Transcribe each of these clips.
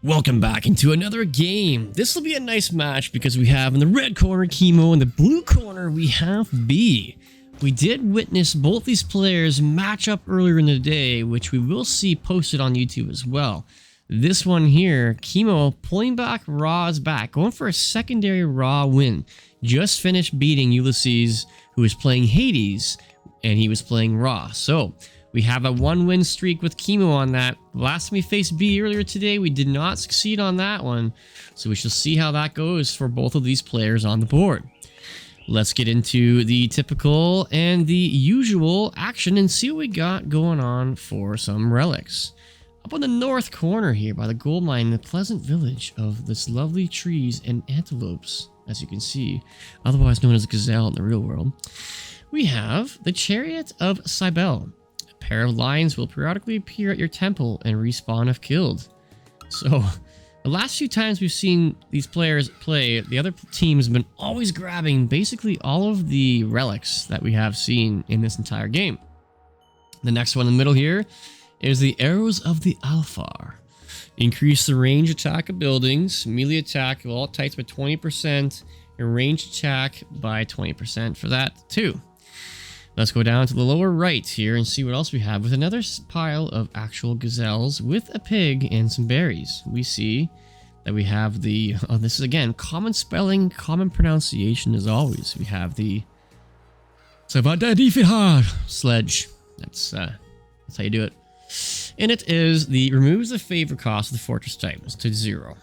Welcome back into another game. This will be a nice match because we have in the red corner Kimo, in the blue corner we have B. We did witness both these players match up earlier in the day, which we will see posted on YouTube as well. This one here, Kimo pulling back Ra's back, going for a secondary Ra win. Just finished beating Ulysses, who was playing Hades, and he was playing Ra. So we have a 1-win streak with Kimo on that. Last time we faced B earlier today, we did not succeed on that one. So we shall see how that goes for both of these players on the board. Let's get into the typical and the usual action and see what we got going on for some relics. Up on the north corner here by the gold mine, the pleasant village of this lovely trees and antelopes, as you can see, otherwise known as a gazelle in the real world, we have the Chariot of Cybele. A pair of lions will periodically appear at your temple and respawn if killed. So, the last few times we've seen these players play, the other team's been always grabbing basically all of the relics that we have seen in this entire game. The next one in the middle here is the Arrows of the Alfar. Increase the range attack of buildings, melee attack of all types by 20%, and range attack by 20% for that too. Let's go down to the lower right here and see what else we have with another pile of actual gazelles with a pig and some berries. We see that we have the, this is again, common spelling, common pronunciation as always. We have the sledge. That's how you do it. And it is the removes the favor cost of the fortress types to 0.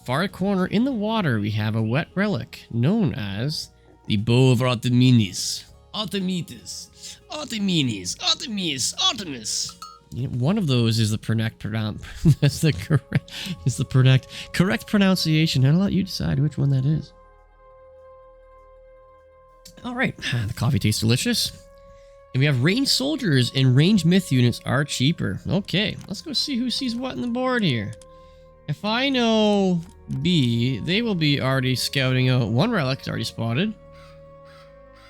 Far corner in the water, we have a wet relic known as the Bow of Artemis. Artemis. One of those is the correct pronunciation. I'll let you decide which one that is. All right, the coffee tastes delicious. And we have ranged soldiers and ranged myth units are cheaper. Okay, let's go see who sees what on the board here. If I know B, they will be already scouting out. One relic's already spotted.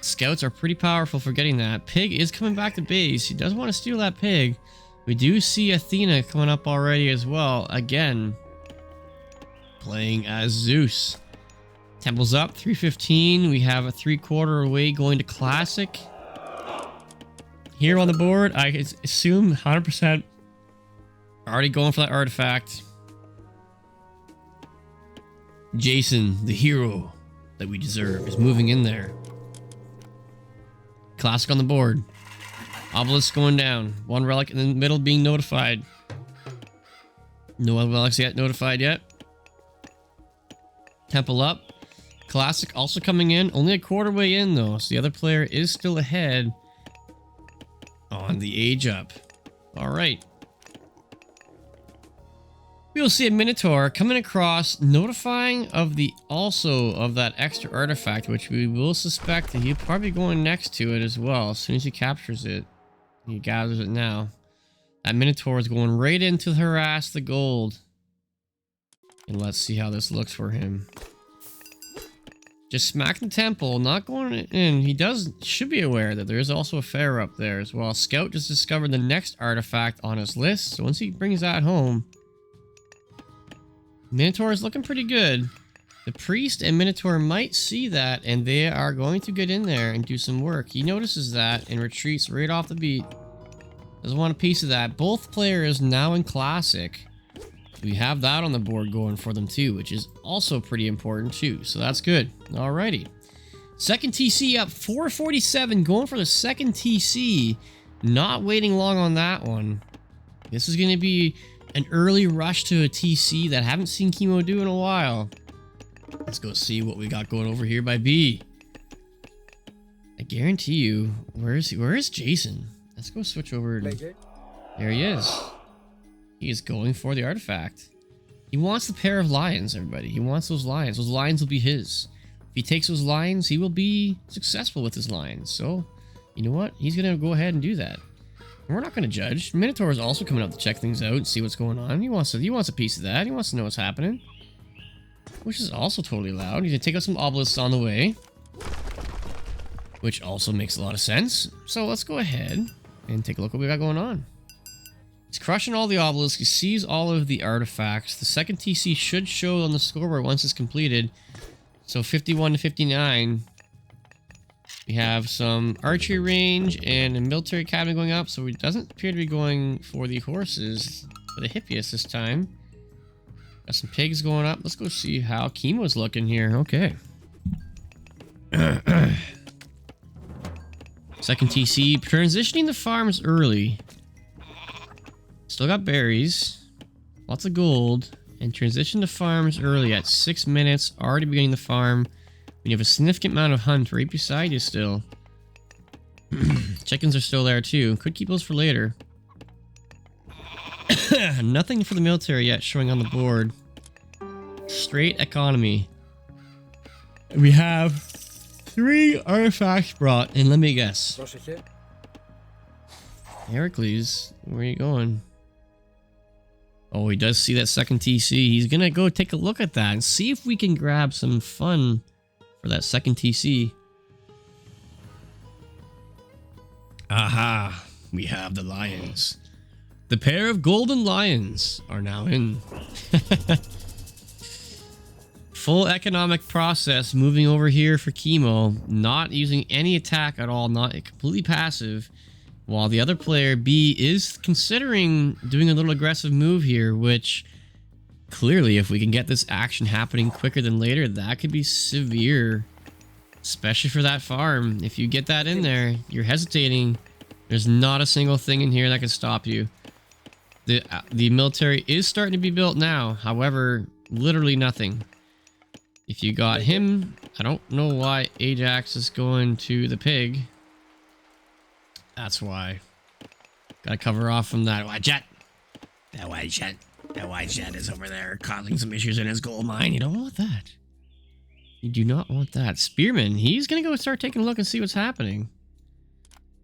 Scouts are pretty powerful for getting that. Pig is coming back to base. He does want to steal that pig. We do see Athena coming up already as well. Again, playing as Zeus. Temple's up, 315. We have a 3/4 away going to Classic. Here on the board, I assume 100% already going for that artifact. Jason, the hero that we deserve, is moving in there. Classic on the board. Obelisk going down. One relic in the middle being notified. No other relics yet notified yet. Temple up. Classic also coming in. Only a quarter way in though, so the other player is still ahead on the age up. Alright. We'll see a Minotaur coming across, notifying of the of that extra artifact, which we will suspect that he'll probably going next to it as well. As soon as he captures it, he gathers it now. That Minotaur is going right in to harass the gold. And let's see how this looks for him. Just smacking the temple, not going in. He should be aware that there is also a fair up there as well. Scout just discovered the next artifact on his list, so once he brings that home, Minotaur is looking pretty good. The priest and Minotaur might see that, and they are going to get in there and do some work. He notices that and retreats right off the beat. Doesn't want a piece of that. Both players now in Classic. We have that on the board going for them too, which is also pretty important too. So that's good. Alrighty. Second TC up, 447, going for the second TC. Not waiting long on that one. This is going to be an early rush to a TC that I haven't seen Kimo do in a while. Let's go see what we got going over here by B. I guarantee you, where is Jason? Let's go switch over to... There he is. He is going for the artifact. He wants the pair of lions, everybody. He wants those lions. Those lions will be his. If he takes those lions, he will be successful with his lions. So, you know what? He's going to go ahead and do that. And we're not going to judge. Minotaur is also coming up to check things out and see what's going on. He wants a piece of that. He wants to know what's happening. Which is also totally loud. He's going to take out some obelisks on the way. Which also makes a lot of sense. So let's go ahead and take a look what we got going on. He's crushing all the obelisks. He sees all of the artifacts. The second TC should show on the scoreboard once it's completed. So 51 to 59. We have some archery range and a military academy going up. So it doesn't appear to be going for the horses, for the hippias this time. Got some pigs going up. Let's go see how Kimo's looking here. Okay. Second TC, transitioning the farms early. Still got berries, lots of gold, and transition to farms early at 6 minutes. Already beginning the farm. When you have a significant amount of hunt right beside you still. Chickens are still there too. Could keep those for later. Nothing for the military yet showing on the board. Straight economy. We have 3 artifacts brought, and let me guess. Heracles, where are you going? Oh, he does see that second TC. He's gonna go take a look at that and see if we can grab some fun for that second TC. Aha! We have the lions. The pair of golden lions are now in. Full economic process moving over here for Kimo. Not using any attack at all. Not completely passive. While the other player, B, is considering doing a little aggressive move here, which clearly if we can get this action happening quicker than later, that could be severe. Especially for that farm. If you get that in there, you're hesitating. There's not a single thing in here that can stop you. The military is starting to be built now. However, literally nothing. If you got him, I don't know why Ajax is going to the pig. That's why. Gotta cover off from that white jet. That white jet is over there causing some issues in his gold mine. You don't want that. You do not want that. Spearman, he's gonna go start taking a look and see what's happening.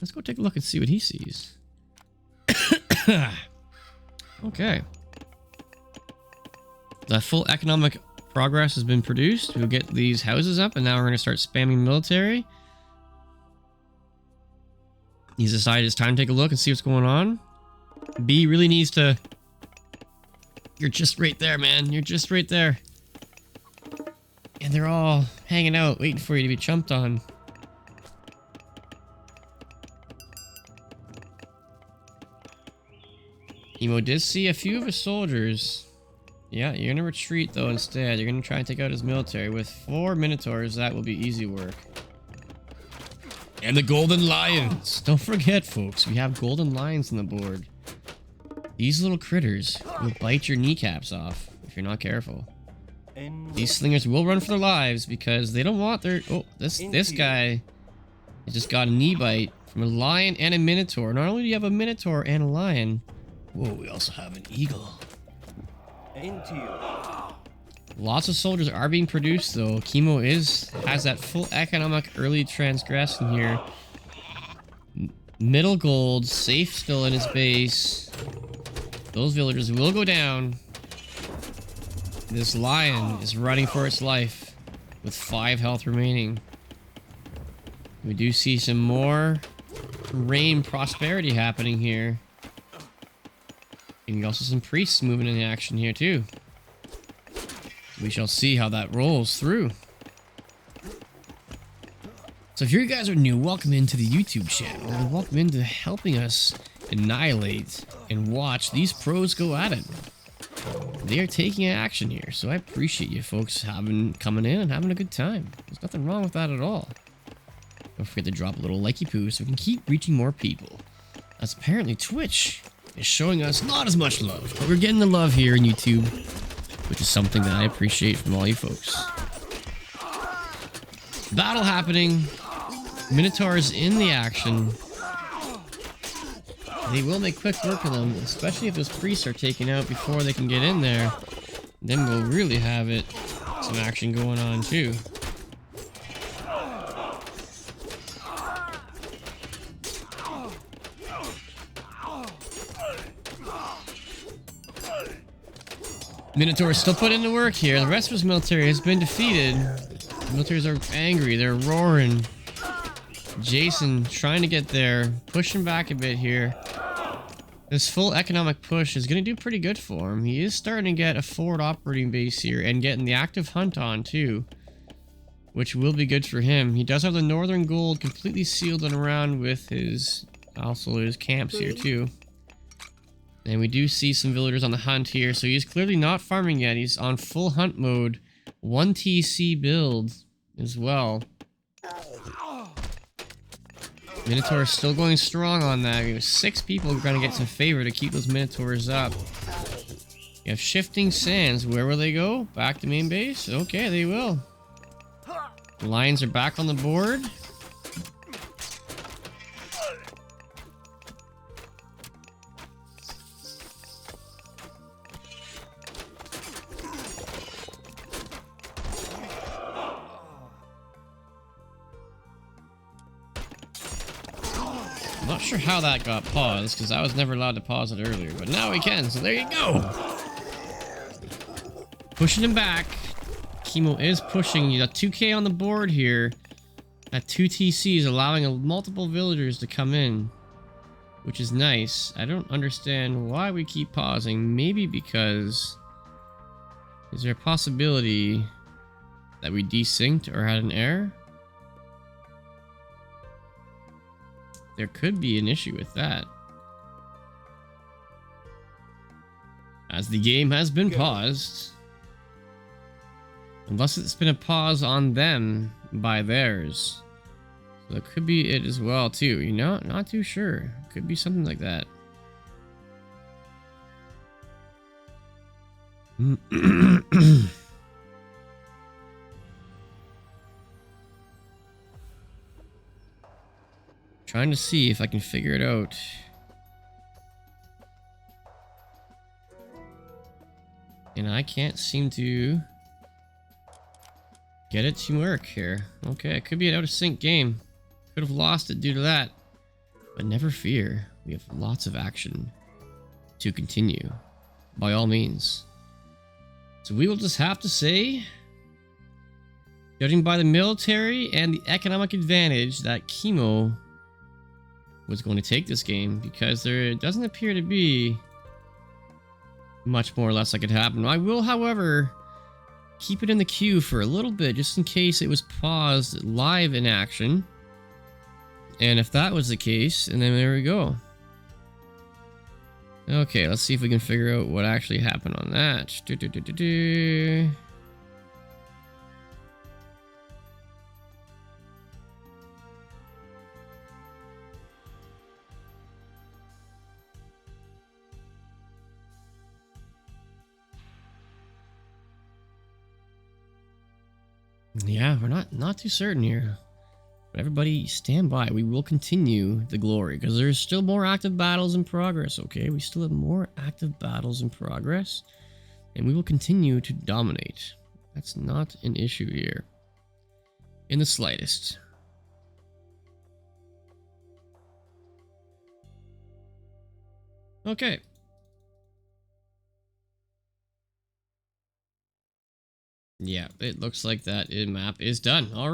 Let's go take a look and see what he sees. Okay. The full economic progress has been produced. We'll get these houses up, and now we're gonna start spamming military. He's decided it's time to take a look and see what's going on. B really needs to... You're just right there, man. You're just right there. And they're all hanging out, waiting for you to be chumped on. Kimo did see a few of his soldiers. Yeah, you're gonna retreat though instead. You're gonna try and take out his military. With 4 Minotaurs, that will be easy work. And the golden lions. Don't forget, folks, we have golden lions on the board. These little critters will bite your kneecaps off if you're not careful. These slingers will run for their lives because they don't want their... Oh, this guy just got a knee bite from a lion and a minotaur. Not only do you have a minotaur and a lion, whoa, we also have an eagle. Lots of soldiers are being produced though. Kimo has that full economic early transgression here. Middle gold, safe still in his base. Those villagers will go down. This lion is running for its life with 5 health remaining. We do see some more rain prosperity happening here. And also some priests moving in action here too. We shall see how that rolls through. So if you guys are new, welcome into the YouTube channel and welcome into helping us annihilate and watch these pros go at it. They are taking action here, so I appreciate you folks coming in and having a good time. There's nothing wrong with that at all. Don't forget to drop a little likey poo so we can keep reaching more people. As apparently Twitch is showing us not as much love, but we're getting the love here in YouTube, which is something that I appreciate from all you folks. Battle happening. Minotaurs in the action. They will make quick work of them, especially if those priests are taken out before they can get in there. Then we'll really have some action going on too. Minotaurs still put into work here. The rest of his military has been defeated. The militaries are angry. They're roaring. Jason trying to get there. Pushing back a bit here. This full economic push is going to do pretty good for him. He is starting to get a forward operating base here and getting the active hunt on too, which will be good for him. He does have the northern gold completely sealed and around with his camps here too. And we do see some villagers on the hunt here, so he's clearly not farming yet. He's on full hunt mode. 1 TC build as well. Minotaur is still going strong on that. We have 6 people trying to get some favor to keep those Minotaurs up. You have shifting sands. Where will they go? Back to main base? Okay, they will. The lions are back on the board. I'm not sure how that got paused, because I was never allowed to pause it earlier, but now we can, so there you go! Pushing him back. Kimo is pushing. You got 2k on the board here. At 2 TCs, allowing multiple villagers to come in, which is nice. I don't understand why we keep pausing. Maybe because... Is there a possibility that we desynced or had an error? There could be an issue with that, as the game has been paused. Unless it's been a pause on them by theirs. So that could be it as well too. You know, not too sure. Could be something like that. Trying to see if I can figure it out. And I can't seem to get it to work here. Okay, it could be an out of sync game. Could have lost it due to that. But never fear. We have lots of action to continue. By all means. So we will just have to say, judging by the military and the economic advantage, that Kimo was going to take this game, because there doesn't appear to be much more or less that could happen. I will, however, keep it in the queue for a little bit, just in case it was paused live in action. And if that was the case, and then there we go. Okay, let's see if we can figure out what actually happened on that. Yeah, we're not too certain here. But everybody stand by. We will continue the glory, because there's still more active battles in progress, okay? We still have more active battles in progress. And we will continue to dominate. That's not an issue here. In the slightest. Okay. Yeah, it looks like that map is done. All right.